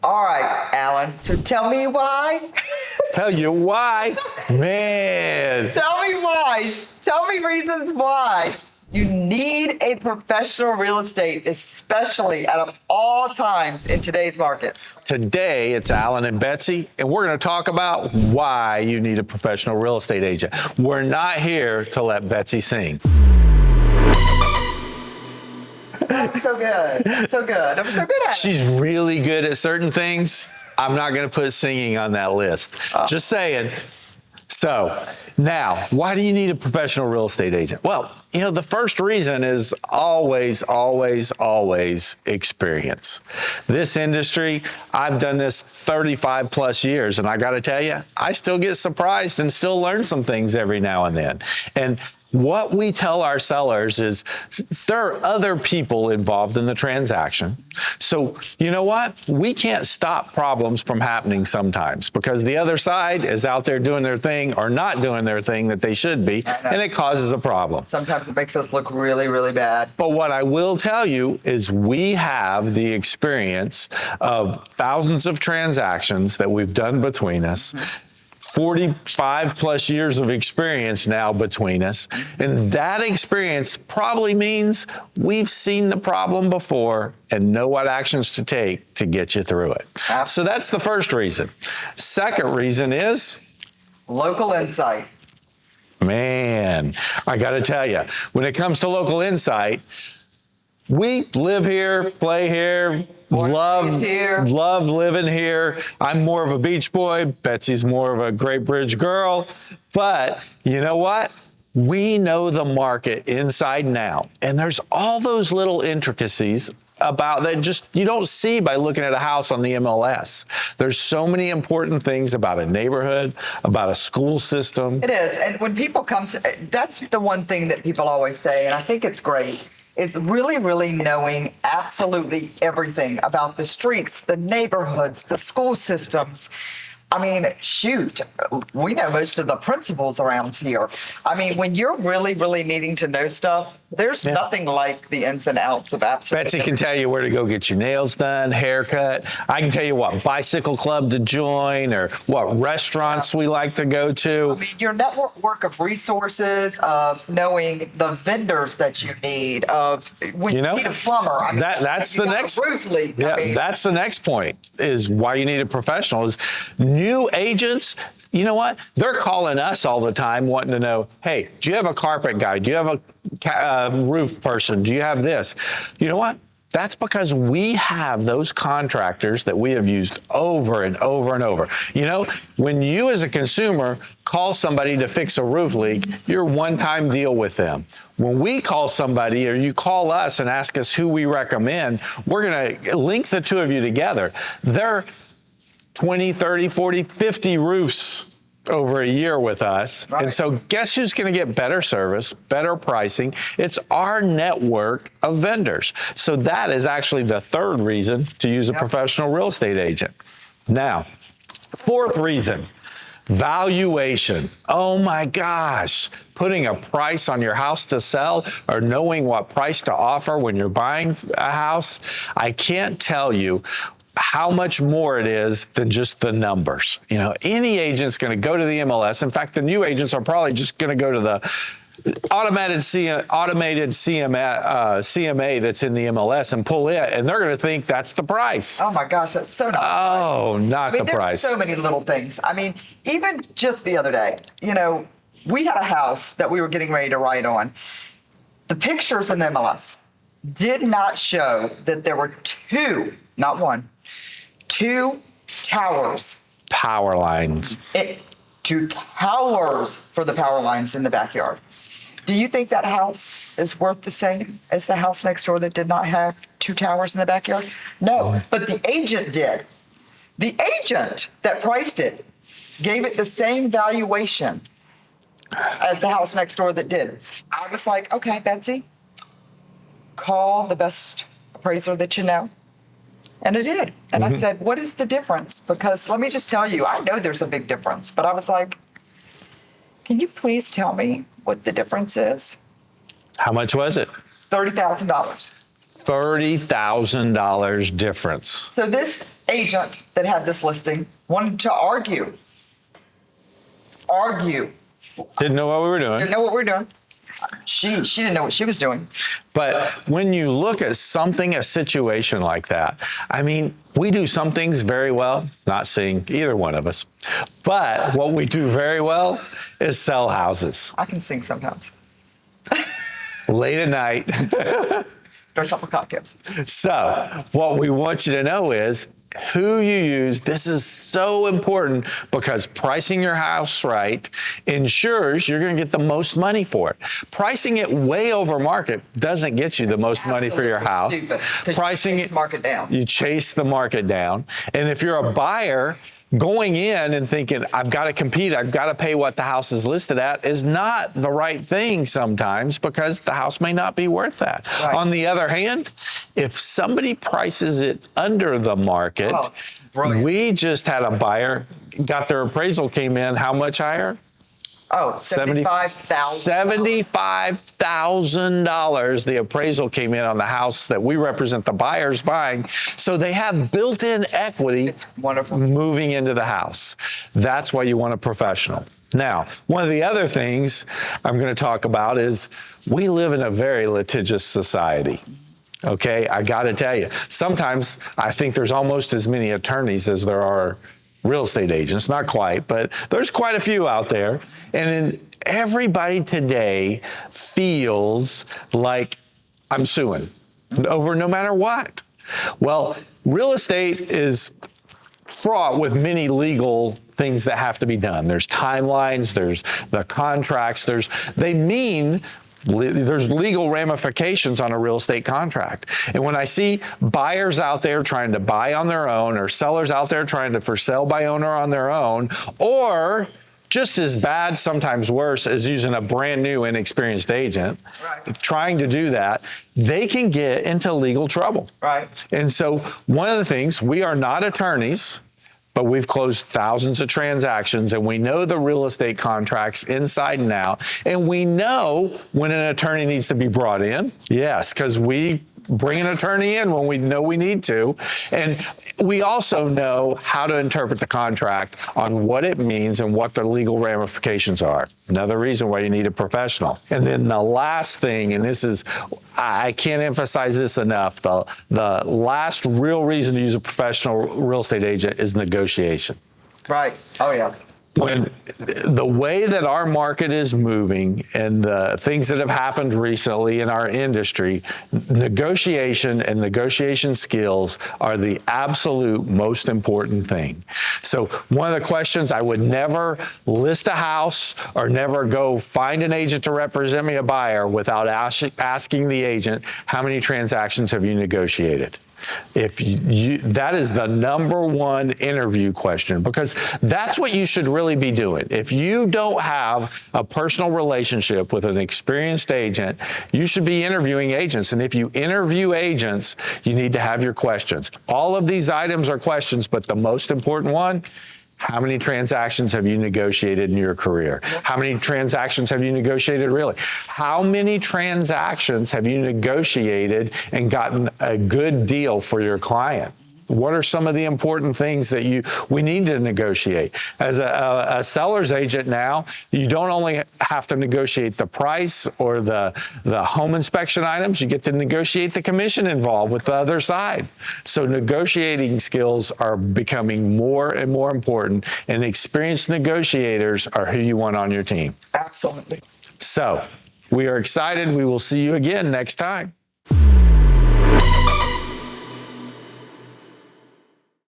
All right, Alan. So tell me why. Tell you why, man. Tell me why. Tell me reasons why you need a professional real estate, especially out of all times in today's market. Today, it's Alan and Betsy, and we're going to talk about why you need a professional real estate agent. We're not here to let Betsy sing. I'm so good. I'm so good. I'm so good at it. She's really good at certain things. I'm not going to put singing on that list. Just saying. So now, why do you need a professional real estate agent? Well, the first reason is always experience. This industry, I've done this 35 plus years, and I got to tell you, I still get surprised and still learn some things every now and then. And what we tell our sellers is there are other people involved in the transaction. So you know what? We can't stop problems from happening sometimes because the other side is out there doing their thing or not doing their thing that they should be, and it causes a problem. Sometimes it makes us look really, really bad. But what I will tell you is we have the experience of thousands of transactions that we've done between us. 45 plus years of experience now between us. And that experience probably means we've seen the problem before and know what actions to take to get you through it. So that's the first reason. Second reason is local insight. Man, I got to tell you, when it comes to local insight, we live here, play here, love living here. I'm more of a beach boy. Betsy's more of a Great Bridge girl. But you know what? We know the market inside and out. And there's all those little intricacies about that just you don't see by looking at a house on the MLS. There's so many important things about a neighborhood, about a school system. It is. And when people come to, that's the one thing that people always say, and I think it's great, is really, really knowing absolutely everything about the streets, the neighborhoods, the school systems. I mean, shoot, we know most of the principals around here. I mean, when you're really, really needing to know stuff, there's nothing like the ins and outs of absolutely. Betsy can tell you where to go get your nails done, haircut. I can tell you what bicycle club to join or what restaurants we like to go to. I mean, your network of resources, of knowing the vendors that you need, of when you need a plumber. I mean, that's the next roof leak. Yeah, that's the next point is why you need a professional is new agents. You know what? They're calling us all the time wanting to know, hey, do you have a carpet guy? Do you have a roof person? Do you have this? You know what? That's because we have those contractors that we have used over and over and over. When you as a consumer call somebody to fix a roof leak, you're one-time deal with them. When we call somebody or you call us and ask us who we recommend, we're going to link the two of you together. They're 20, 30, 40, 50 roofs over a year with us. Right. And so guess who's going to get better service, better pricing? It's our network of vendors. So that is actually the third reason to use a professional real estate agent. Now, fourth reason, valuation. Oh my gosh, putting a price on your house to sell or knowing what price to offer when you're buying a house. I can't tell you how much more it is than just the numbers. Any agent's going to go to the MLS. In fact, the new agents are probably just going to go to the automated CMA that's in the MLS and pull it, and they're going to think that's the price. Oh my gosh, that's so not. Oh, not the price. There's so many little things. I mean, even just the other day, we had a house that we were getting ready to write on. The pictures in the MLS did not show that there were two towers. Power lines. Two towers for the power lines in the backyard. Do you think that house is worth the same as the house next door that did not have two towers in the backyard? No, but the agent did. The agent that priced it gave it the same valuation as the house next door that did. I was like, okay, Betsy, call the best appraiser that you know. And it did. And I said, what is the difference? Because let me just tell you, I know there's a big difference, but I was like, can you please tell me what the difference is? How much was it? $30,000. $30,000 difference. So this agent that had this listing wanted to argue. Didn't know what we were doing. Didn't know what we were doing. She didn't know what she was doing. But when you look at a situation like that, I mean, we do some things very well, not seeing either one of us. But what we do very well is sell houses. I can sing sometimes. Late at night. Or a couple cocktails. So what we want you to know is who you use. This is so important because pricing your house right ensures you're going to get the most money for it. Pricing it way over market doesn't get you the most money for your house. Pricing it, market down. You chase the market down. And if you're a buyer, going in and thinking, I've got to compete, I've got to pay what the house is listed at is not the right thing sometimes because the house may not be worth that. Right. On the other hand, if somebody prices it under the market, we just had a buyer, got their appraisal came in, how much higher? Oh, $75,000. $75,000. The appraisal came in on the house that we represent the buyers buying. So they have built-in equity. It's wonderful. Moving into the house. That's why you want a professional. Now, one of the other things I'm going to talk about is we live in a very litigious society. Okay, I got to tell you, sometimes I think there's almost as many attorneys as there are real estate agents, not quite, but there's quite a few out there. And everybody today feels like I'm suing over no matter what. Well, real estate is fraught with many legal things that have to be done. There's timelines, there's the contracts, there's legal ramifications on a real estate contract. And when I see buyers out there trying to buy on their own or sellers out there trying to for sale by owner on their own, or just as bad, sometimes worse, as using a brand new inexperienced agent, trying to do that, they can get into legal trouble. Right. And so one of the things, we are not attorneys, but we've closed thousands of transactions and we know the real estate contracts inside and out. And we know when an attorney needs to be brought in. Yes, because we bring an attorney in when we know we need to. And we also know how to interpret the contract on what it means and what the legal ramifications are. Another reason why you need a professional. And then the last thing, and this is, I can't emphasize this enough, the last real reason to use a professional real estate agent is negotiation. Right. Oh, yeah. When the way that our market is moving and the things that have happened recently in our industry, negotiation and negotiation skills are the absolute most important thing. So one of the questions, I would never list a house or never go find an agent to represent me a buyer without asking the agent, how many transactions have you negotiated? That is the number one interview question, because that's what you should really be doing. If you don't have a personal relationship with an experienced agent, you should be interviewing agents. And if you interview agents, you need to have your questions. All of these items are questions, but the most important one, how many transactions have you negotiated in your career? How many transactions have you negotiated really? How many transactions have you negotiated and gotten a good deal for your client? What are some of the important things that we need to negotiate? As a seller's agent now, you don't only have to negotiate the price or the home inspection items, you get to negotiate the commission involved with the other side. So negotiating skills are becoming more and more important, and experienced negotiators are who you want on your team. Absolutely. So we are excited. We will see you again next time.